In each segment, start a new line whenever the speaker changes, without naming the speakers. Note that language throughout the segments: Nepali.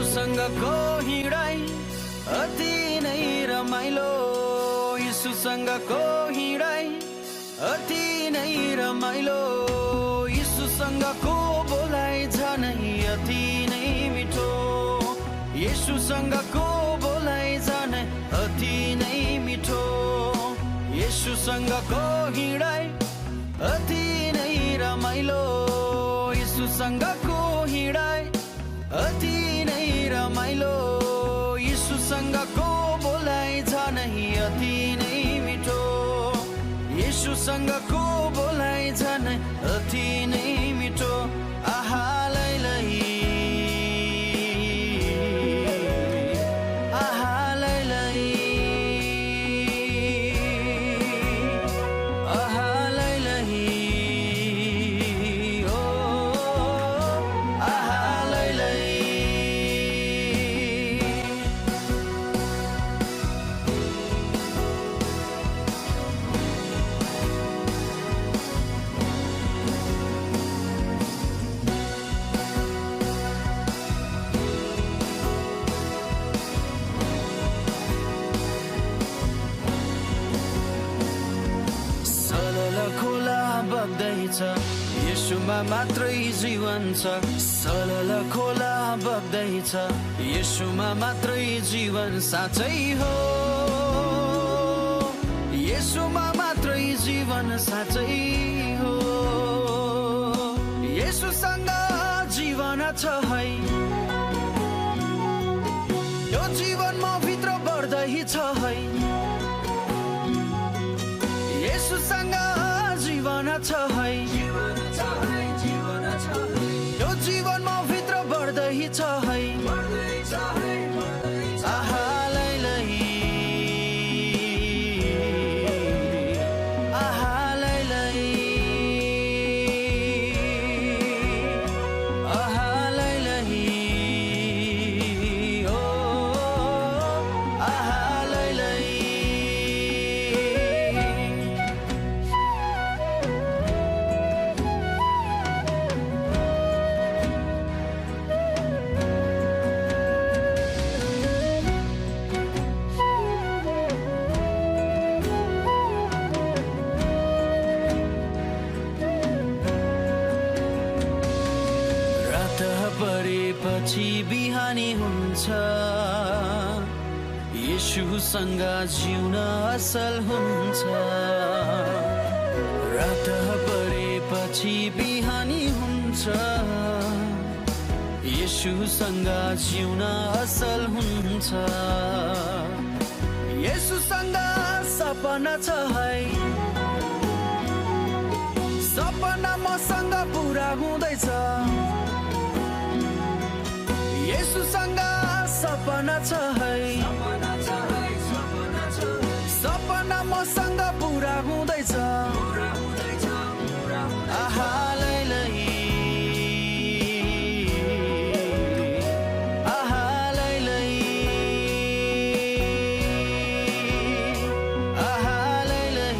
येशूसँगको हिँडाइ अति नै रमाइलो, येशूसँगको हिँडाइ अति नै रमाइलो, येशूसँगको बोलाइ झनै अति नै मिठो, येशूसँगको बोलाइ झनै अति नै मिठो, येशूसँगको हिँडाइ अति नै रमाइलो, येशूसँगको हिँडाइ अति नै रमाइलो, येशूसँगको बोलाइ झनै अति नै मिठो, येशूसँगको बोलाइ झनै अति नै मिठो। आहा लैलै, आहा लैलै, आहा लैलै, ओ आहा लैलै। बग्दैछ येशूमा मात्रै जीवन छ, सलल खोला बग्दैछ येशूमा मात्रै जीवन साँच्चै हो, येशूमा मात्रै जीवन साँच्चै हो, येशूसँग जीवन छ है, यो जीवन म भित्र बढ्दैछ है, येशूसँग जीवन छ है, यो जीवन म भित्र बढ्दैछ है, आहा लैलै, आहा लैलै, आहा लैलै, ओ आहा लैलै। परेपछि बिहानी हुन्छ, येशूसँग जिउन असल हुन्छ, रात परेपछि बिहानी हुन्छ, येशूसँग जिउन असल हुन्छ, येशूसँग सपना छ है, सपना मसँग पुरा हुँदैछ, येशूसँग सपना छ है, सपना मसँग पुरा हुँदैछ, आहा लैलै, आहा लैलै, आहा लैलै,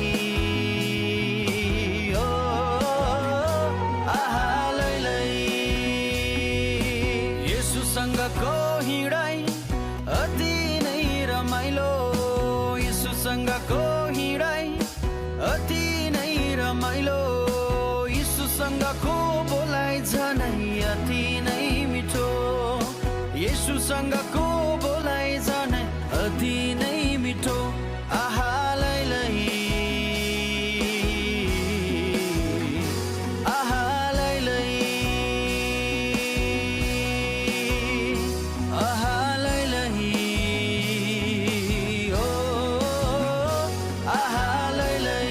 ओ आहा लैलै। येशूसँगको हिँडाइ अति नै रमाइलो, येशूसँगको हिँडाइ अति नै रमाइलो, येशूसँगको बोलाइ झनै अति नै मिठो, येशूसँगको बोलाइ झनै अति नै मिठो, आहा लैलै, आहा लैलै, आहा लैलै, ओ आहा लैलै।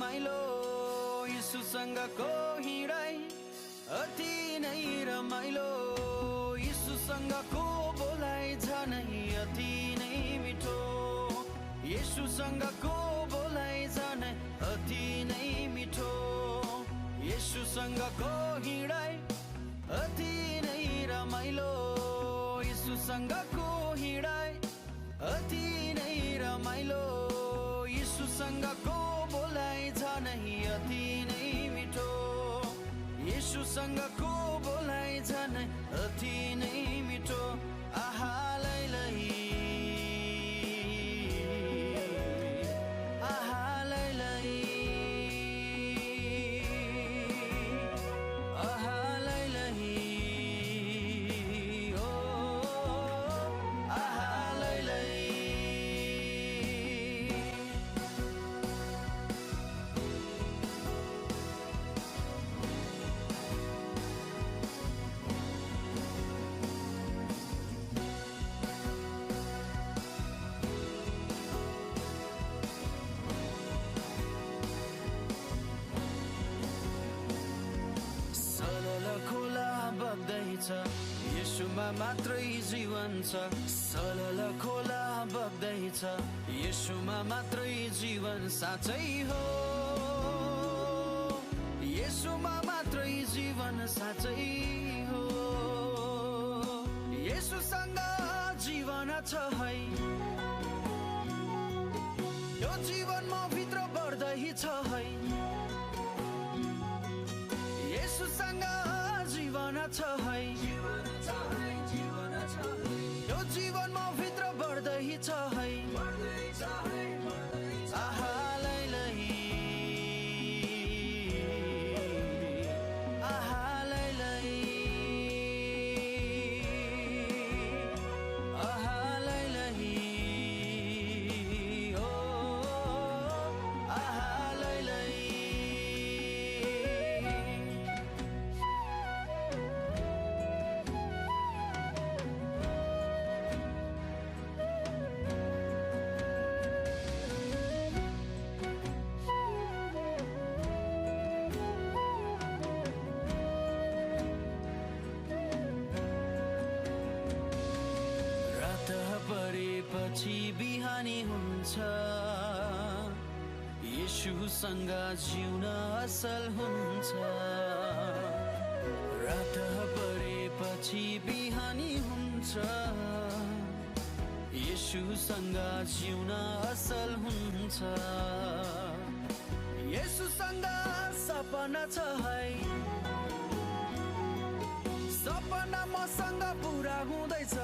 रमाइलो यीशुसँगको हिँडाइ अति नै रमाइलो यीशुसँगको बोलाइ झनै अति नै मिठो यीशुसँगको बोलाइ झनै अति नै मिठो यीशुसँगको हिँडाइ अति नै रमाइलो यीशुसँगको हिँडाइ अति नै रमाइलो यीशुसँगको बोलाइ झनै अति नै मिठो यीशुसँगको बोलाइ झनै अति नै मिठो आहा लैलै आहा लैलै आहा लैलै ओ आहा लैलै यीशुमा मात्रै जीवन छ सलल खोला बग्दैछ यीशुमा मात्रै जीवन साँच्चै हो यीशुमा मात्रै जीवन साँच्चै हो यीशुसँग जीवन छ है यो जीवन म भित्र बढ्दै छ है यीशुसँग जीवन छ है यो जीवन म भित्र बढ्दै छ है आहा लैलै आहा लैलै आहा लैलै ओ आहा लैलै परेपछि बिहानी हुन्छ यीशुसँग जिउन असल हुन्छ रात परेपछि बिहानी हुन्छ यीशुसँग जिउन असल हुन्छ यीशुसँग सपना छ है सपना मसँग पुरा हुँदैछ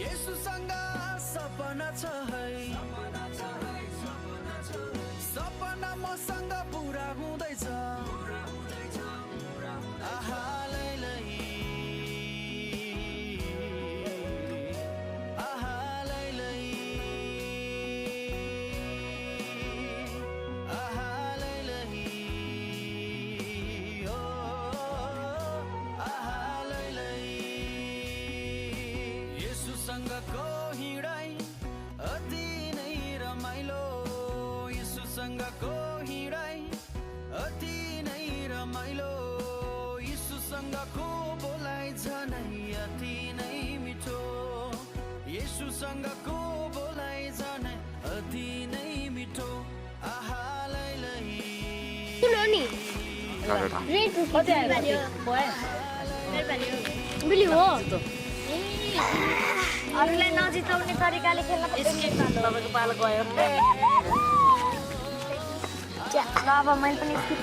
यीशुसँग सपना छ है सपना मसँग पुरा हुँदैछ आहा लैलै आहा लैलै आहा लैलै ओ आहा लैलै यीशुसँगको हिँडाइ अति नै रमाइलो यीशुसँगको हिँडाइ अति नै रमाइलो यीशुसँगको बोलाइ झनै अति नै मिठो यीशुसँगको बोलाइ झनै अति नै मिठो आहा लैलै
अरूलाई नजिताउने तरिकाले खेल्न
तपाईँको पालो गयो
ल अब मैले पनि स्किप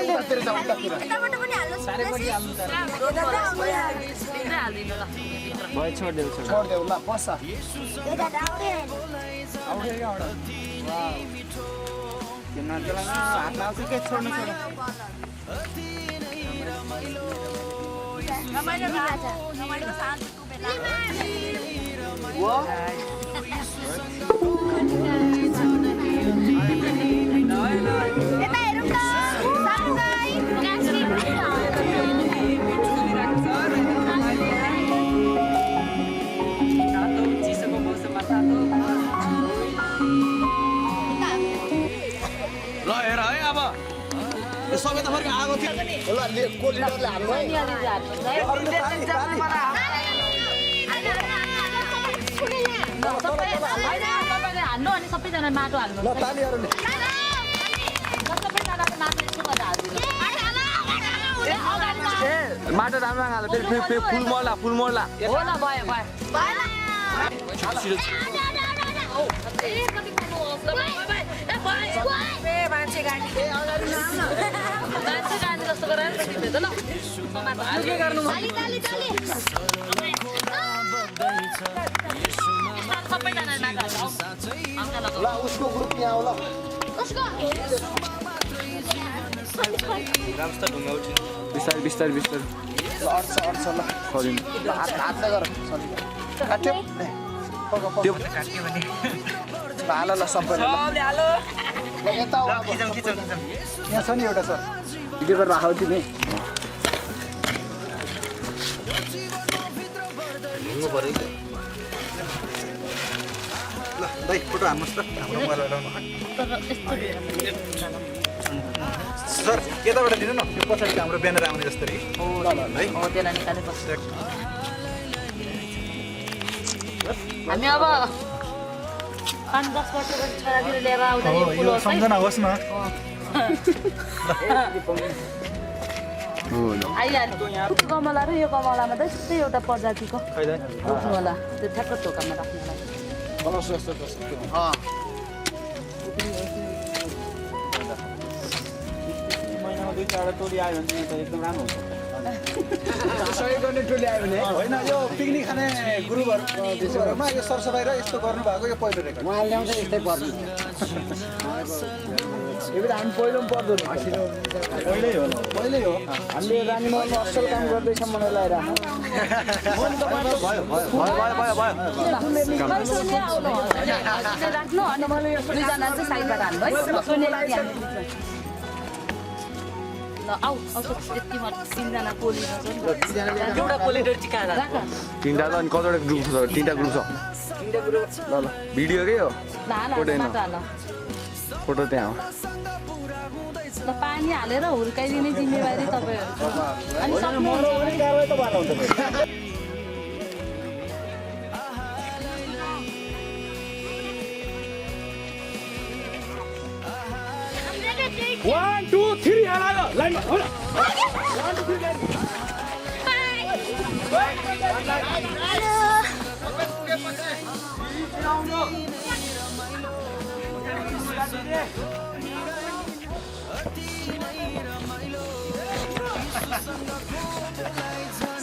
यताबाट पनि हाल्नु
हालिदिनु ल
भयो छोडिदेऊ
छोडिदेऊ ल बस त्यो नचला हात लाउँछ के छोड्नु छोड
यता हेरौँ न
ल हेर है अब यो सबै त फर्क आएको थियो
ल को लिडरले हाल्नु है
हान्नु अनि सबैजना माटो हाल्नु
ल तालीहरुले
सबैजना माटो यसो गरेर हाल्दिनु
माटो राम्रो हाल फेरि फुल मर्ला
हो ल भयो मान्छे गाडी जस्तो गरेर के गर्नु सबैजना माटो
ल उसको ग्रुप यहाँ आउ ल
बिस्तारै बिस्तारै बिस्तारै
ल अड्छ ल
खरिनु
हातले गर काट्यो
त्यो
हाल ल सबैले
हालो
ल यता आउ यहाँ छ नि एउटा सर के गरेर राखौ तिमी ल दाइ फोटो हान्नुहोस् त हाम्रो मोबाइल लगाउनु सर यताबाट दिनु न यो पछाडि हाम्रो ब्यानर आउने जस्तै
हो त्यसलाई निकालेको हामी अब 5-10 वर्षको छोरातिर लिएर आउँदा यो फुल होस् है
सम्झना होस् न
आइहाल्यो कमला र यो कमलामा त यस्तै एउटा प्रजातिको रोप्नु होला त्यो ठ्याक्क ढोकामा राख्नुलाई
कलर्स जस्तो जस्तो महिनामा 2-4 टोली आयो भने त एकदम राम्रो हुन्छ सहयोग गर्ने टोली आयो भने होइन यो पिकनिक खाने ग्रुपहरूमा यो सरसफाइ र यस्तो गर्नु भएको यो पहिलो रेकर्ड उहाँ ल्याउँछ यस्तै पर्नु यो हामी पहिलो पनि पर्दो पहिल्यै हो हामीले रानीमहलमा असल काम गर्दैछौँ मलाई लगाइरहेको
राख्नु अनि दुईजना चाहिँ साइडबाट हाल्नु है ल आऊ यति म 3जना कोली एउटा कोलिडर टिका राख
तिनवटा त अनि कतिवटा ग्रुप छ 3टा ग्रुप छ ल ल भिडियोकै हो फोटो त्यहाँ हो
ल पानी हालेर हुर्काइदिने जिम्मेवारी तपाईँहरूको अनि
One, two, three, line.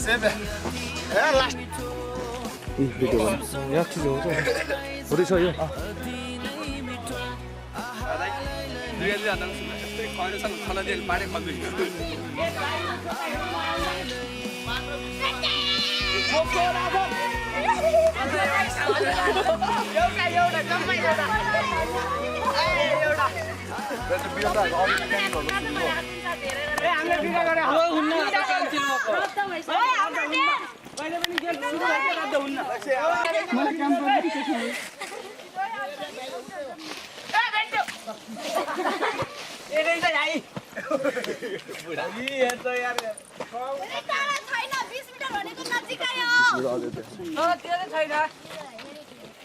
Seven. Last.
Video याक्छु जो हुँदै छ यो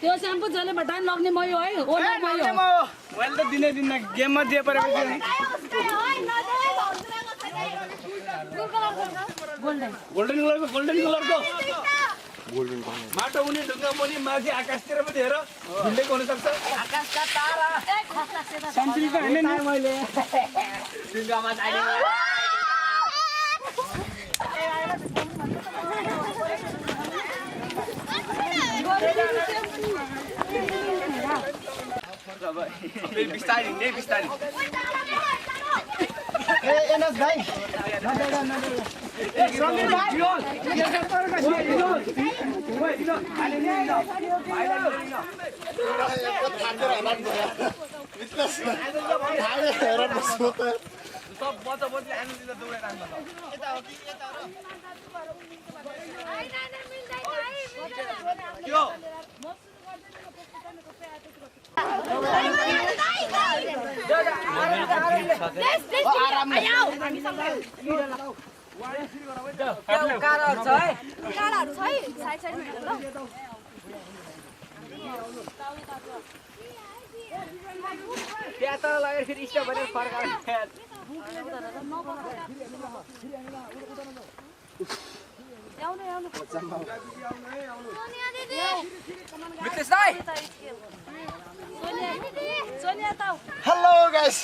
त्यो स्याम्पू जसले भटान लग्ने मै हो है ओनर मै हो
मैले त दिनै दिन गेममा दिए परेको
गोल्डन
गोल्डन कलरको
गोल्डन कलर
माटो मुनि ढुङ्गा मुनि माथि आकाशतिर पनि हेर झुन्डेको हुनसक्छ
आकाशका तारा
सन्त्रीको होइन नि मैले
ढुङ्गामा जाने बिस्तारी नै बिस्तारी
एनस भाइ समीर भाइ
त्यहाँ तर लगेर फेरि स्टप भनेर फर्काएर
हेलो गाइस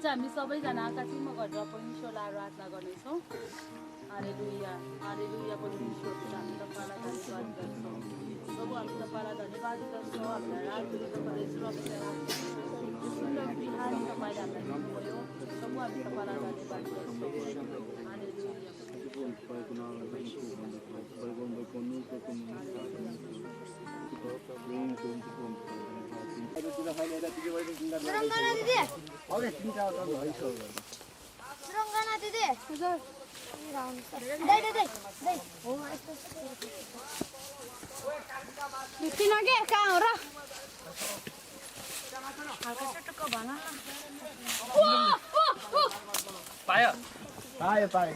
हामी सबैजना आकाशमा गरेर परमेश्वरलाई आराधना गर्नेछौँ। हालेलुया हालेलुया परमेश्वर हामी तपाईँलाई धन्यवाद गर्छौँ। प्रभु हामी तपाईँलाई धन्यवाद गर्छौँ। हामीलाई रातभरि तपाईँले सुरक्षा सुन्दर बिहान तपाईँले हामीलाई दिनुभयो। प्रभु हामी तपाईँलाई धन्यवाद गर्छौँ।
पायो
पायो पायो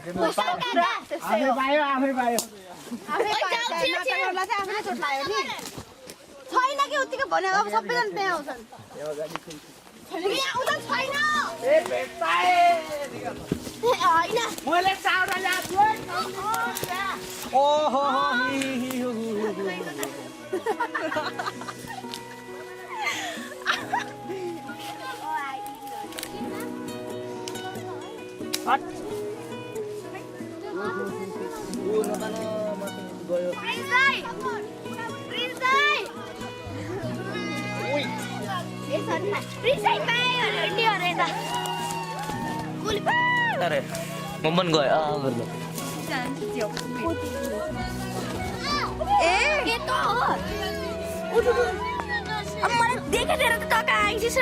आफै पायो आफै पायो
छैन कि उत्तिकै भन्यो अब सबैजना त्यहाँ आउँछन् यहाँ उता छैन
ए भेट पाए
होइन
मैले चाउरा ल्याएको
ओहो
अरे मम्मन गयो
देखेर त टका आइस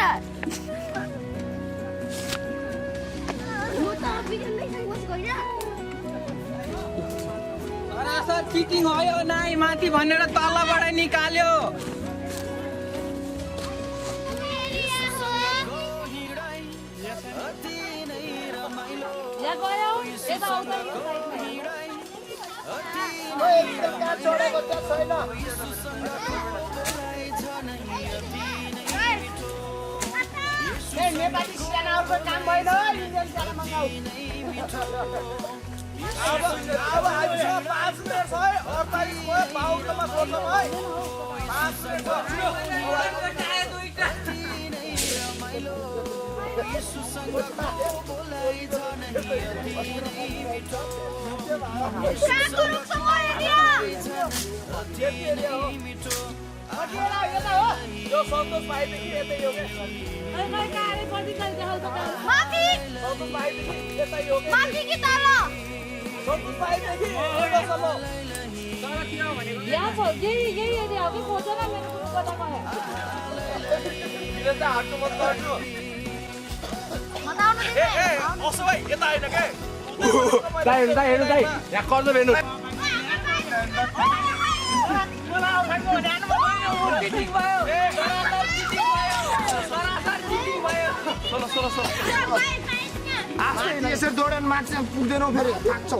चिटिङ भयो नाइ माथि भनेर तलबाट निकाल्यो
यहाँ गयो यता आउँछ
नेपाली सेनाहरूको काम भएन इन्डियन सेना मगाऊ
अब हामी 5 मिनेट छ है 48 भयो पाउन्डमा सोध्छौँ है 5 यो सन्तोष भाइदेखि यतै हो के
माथि
सन्तोष भाइदेखि यतै हो के
माथि कि तल
सन्तोष भाइदेखि यतासम्म
यहाँ छ यही एरिया हो कि खोजेर मेरो कता गयो
किन त हाट्नु मत गर्नु
मताउनु
ए असो भाइ यता हैन के
दाइ हेर्नु दाइ यहाँ कर्द हेर्नु यसरी दौडेर मान्छे पुग्दैनौ फेरि थाक्छौ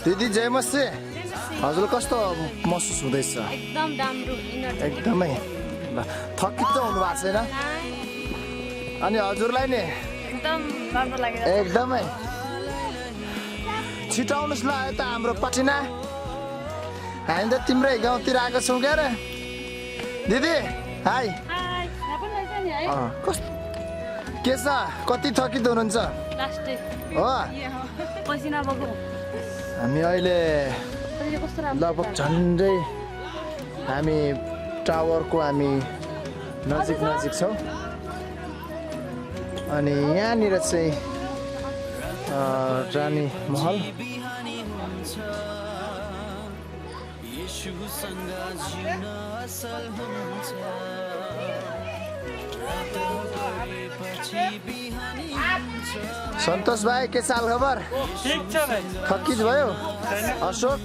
दिदी जय मस्ते हजुर कस्तो महसुस हुँदैछ
एकदम राम्रो
एकदमै थकित त हुनु भएको छैन अनि हजुरलाई नि
एकदम राम्रो लाग्यो
एकदमै छिटो आउनुहोस् ल यता हाम्रो पटिना हामी त तिम्रै गाउँतिर आएको छौँ क्या रे दिदी हाई कस्तो के छ कति थकित हुनुहुन्छ हो
पसिना बगु
हामी अहिले लगभग झन्डै हामी टावरको हामी नजिक छौँ अनि यहाँनिर चाहिँ रानी महल सन्तोष भाइ के चाल खबर थकित भयो अशोक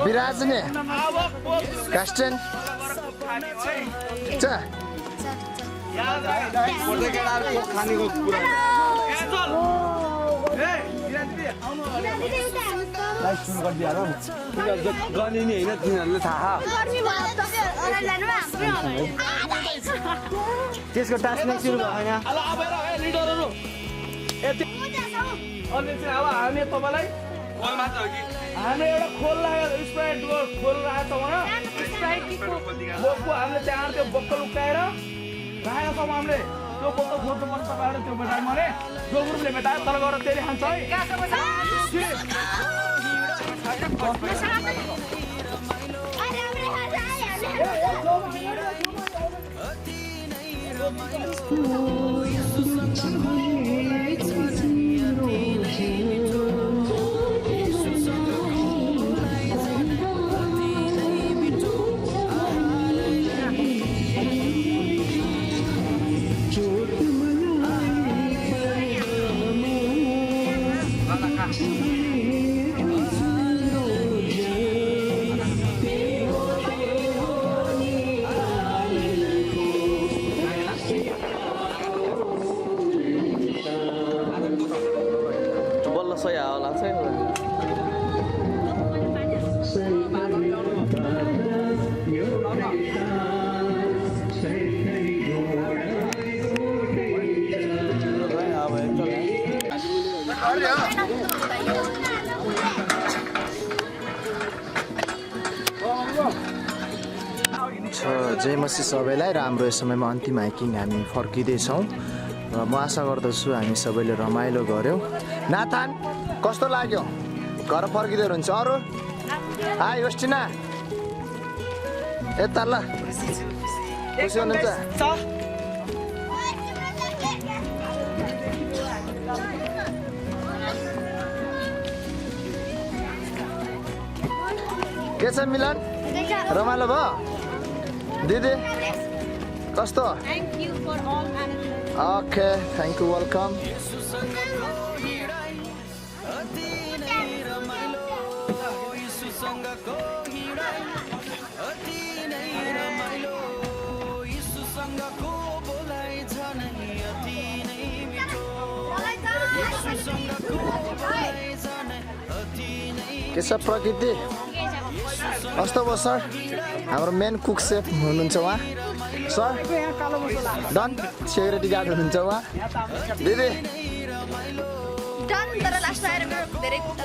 विराजने कास्टेन
गनिनी हैन तिनीहरुले थाहा
त्यसको टास्क नै सुरु भयो हैन
ल अब लिडरहरु यति अनि चाहिँ अब हामी तपाईलाई खोल मात्र हो कि हामी एउटा खोल लाग्यो स्प्राइट खोल राखेको छ भने स्प्राइट कि बोक्को हामीले त्यहाँ त्यो बोक्को लुकाएर राखेको छौँ हामीले त्यो बोक्को खोज्नु पर्छ तपाईहरु त्यो बेटाइ मरे जो ग्रुपले बेटायो तल गएर त्यसले खान्छ है
जय मसी सबैलाई। र हाम्रो यस समयमा अन्तिम हाइकिङ हामी फर्किँदैछौँ र म आशा गर्दछु हामी सबैले रमाइलो गऱ्यौँ। नाथान कस्तो लाग्यो? घर फर्किँदै हुनुहुन्छ अरू? हाई वेस्टिना यता ल खुसी हुनुहुन्छ? के छ मिलन? रमाइलो भयो? दिदी कस्तो? Okay thank you welcome. के छ प्रकृति? कस्तो भयो सर? हाम्रो मेन कुक सेफ हुनुहुन्छ उहाँ सर। डन सेक्युरिटी गार्ड हुनुहुन्छ उहाँ। दिदी
डन तर लास्टमा आएर मेरो धेरै खुट्टा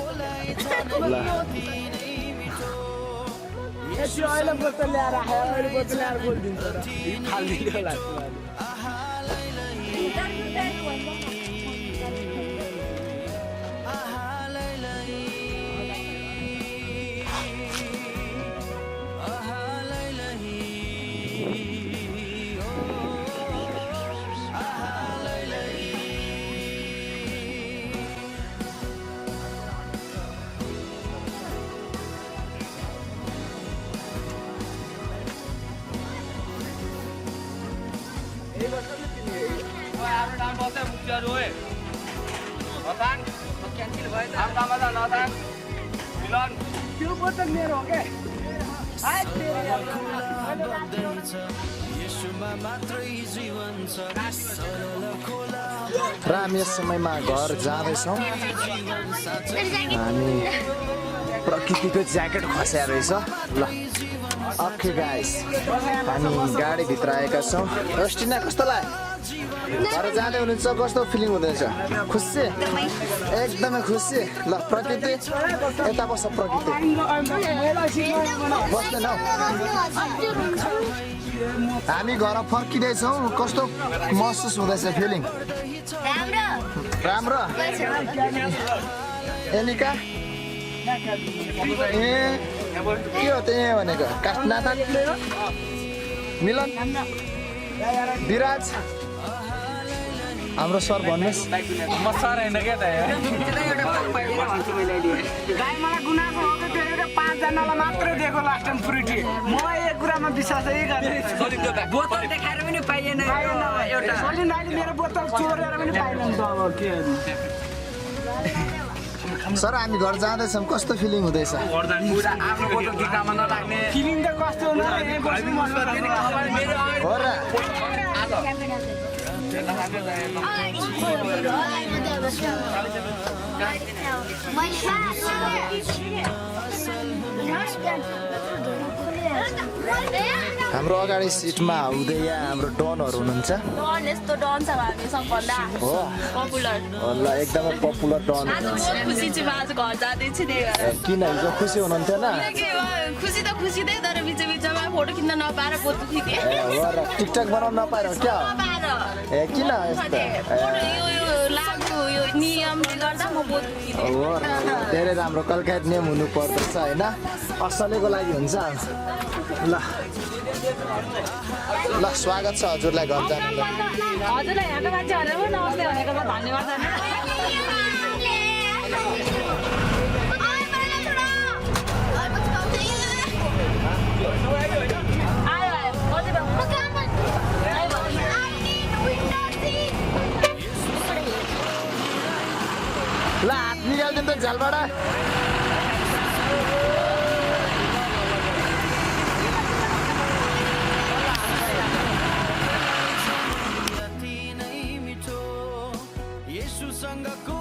र हामी यस समयमा घर जाँदैछौँ। हामी प्रकृतिको ज्याकेट खस्याएर रहेछ ल। ओके गाइस हामी गाडीभित्र आएका छौँ। रस्टिना कस्तो लाग्यो? घर जाँदै हुनुहुन्छ कस्तो फिलिङ हुँदैछ? खुसी? एकदमै खुसी। ल प्रकृति यता बस्छ प्रकृति बस्दैन हौ। हामी घर फर्किँदैछौँ। कस्तो महसुस हुँदैछ फिलिङ? राम्रो। एनिका ए के हो त्यही भनेको? काठनाथन मिलन विराज हाम्रो सर भन्नुहोस्।
म सर होइन क्या त गाई मलाई गुनासो हो कि त्यो एउटा 5 जनालाई मात्रै दिएको लास्ट टाइम फ्रुटी। म एक कुरामा विश्वासै गर्दैन। बोतल देखाएर पनि पाइएन एउटा। सलिन अहिले मेरो बोतल चोरेर पनि पाइएन त अब के
सर हामी घर जाँदैछौँ। कस्तो फिलिङ हुँदैछ?
आफ्नो बोतल ढिकामा नलाग्ने फिलिङ त कस्तो हो
र? हाम्रो अगाडि सिटमा हुँदैया हाम्रो डनहरू हुनुहुन्छ।
डन यस्तो डन छ हामी सबभन्दा
हो
पपुलर।
ल एकदमै पपुलर डन
आज
हुनुहुन्छ।
बहुत खुसी छु, आज घर जाँदैछु नि।
किन हिजो खुसी हुनुहुन्थ्यो न?
खुसी त खुसी थिएँ तर बिच बिचमा फोटो खिच्न नपाएर बहुत दुखी थिएँ।
हो र टिकटक बनाउन नपाएर क्या? ए किन यस्तो?
यो लागु यो नियमले गर्दा म बहुत दुखी थिएँ।
हो धेरै राम्रो कलकात नियम हुनु पर्दछ होइन? असलेको लागि हुन्छ। ल ल स्वागत छ हजुरलाई घर जानुलाई।
हजुरलाई यहाँको मान्छेहरूले पनि नमस्ते भनेको त धन्यवाद छ।
ल हात निकालिदिनु त झ्यालबाट।
येशूसँगको